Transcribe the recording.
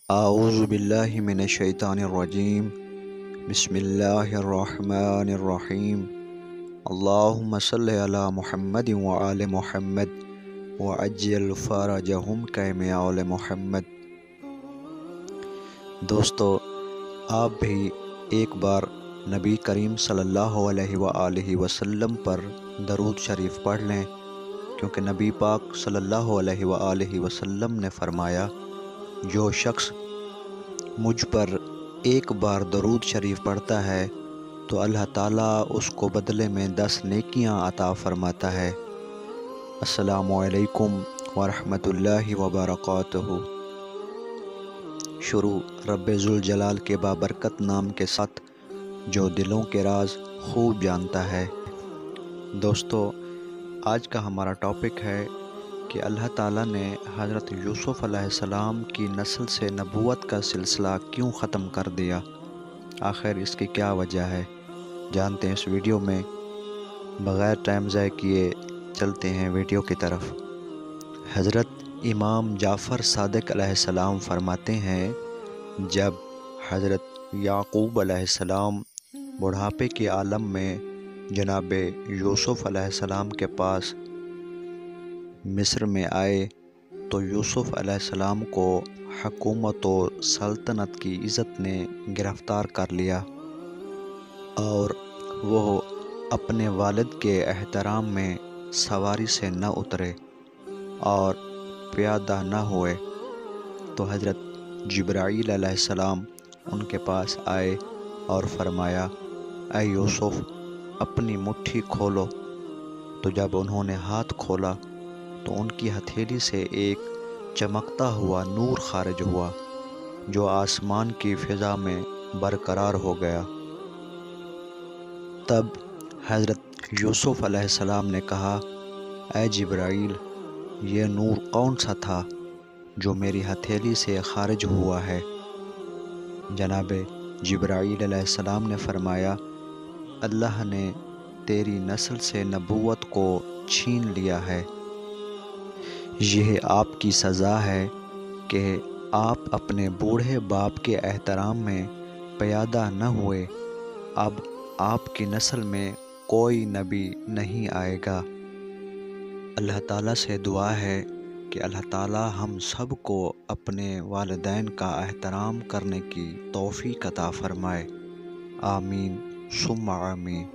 اعوذ باللہ من الشیطان الرجیم بسم اللہ الرحمن الرحیم اللہم صلی علی محمد وآل محمد وعجل فرجہم کما آل محمد۔ دوستو، آپ بھی ایک بار نبی کریم صلی اللہ علیہ وآلہ وسلم پر درود شریف پڑھ لیں، کیونکہ نبی پاک صلی اللہ علیہ وآلہ وسلم نے فرمایا، جو شخص مجھ پر ایک بار درود شریف پڑھتا ہے تو اللہ تعالیٰ اس کو بدلے میں 10 نیکیاں عطا فرماتا ہے۔ السلام علیکم ورحمۃ اللہ وبرکاتہ۔ شروع رب ذوالجلال کے بابرکت نام کے ساتھ، جو دلوں کے راز خوب جانتا ہے۔ دوستو، آج کا ہمارا ٹاپک ہے کہ اللہ تعالیٰ نے حضرت یوسف علیہ السلام کی نسل سے نبوت کا سلسلہ کیوں ختم کر دیا؟ آخر اس کی کیا وجہ ہے؟ جانتے ہیں اس ویڈیو میں۔ بغیر ٹائم ضائع کیے چلتے ہیں ویڈیو کی طرف۔ حضرت امام جعفر صادق علیہ السلام فرماتے ہیں، جب حضرت یعقوب علیہ السلام بڑھاپے کے عالم میں جناب یوسف علیہ السلام کے پاس مصر میں آئے تو یوسف علیہ السلام کو حکومت و سلطنت کی عزت نے گرفتار کر لیا اور وہ اپنے والد کے احترام میں سواری سے نہ اترے اور پیادہ نہ ہوئے تو حضرت جبرائیل علیہ السلام ان کے پاس آئے اور فرمایا، اے یوسف، اپنی مٹھی کھولو۔ تو جب انہوں نے ہاتھ کھولا تو ان کی ہتھیلی سے ایک چمکتا ہوا نور خارج ہوا جو آسمان کی فضا میں برقرار ہو گیا۔ تب حضرت یوسف علیہ السلام نے کہا، اے جبرائیل، یہ نور کون سا تھا جو میری ہتھیلی سے خارج ہوا ہے؟ جناب جبرائیل علیہ السلام نے فرمایا، اللہ نے تیری نسل سے نبوت کو چھین لیا ہے۔ یہ آپ کی سزا ہے کہ آپ اپنے بوڑھے باپ کے احترام میں پیادہ نہ ہوئے۔ اب آپ کی نسل میں کوئی نبی نہیں آئے گا۔ اللہ تعالیٰ سے دعا ہے کہ اللہ تعالیٰ ہم سب کو اپنے والدین کا احترام کرنے کی توفیق عطا فرمائے۔ آمین ثم آمین۔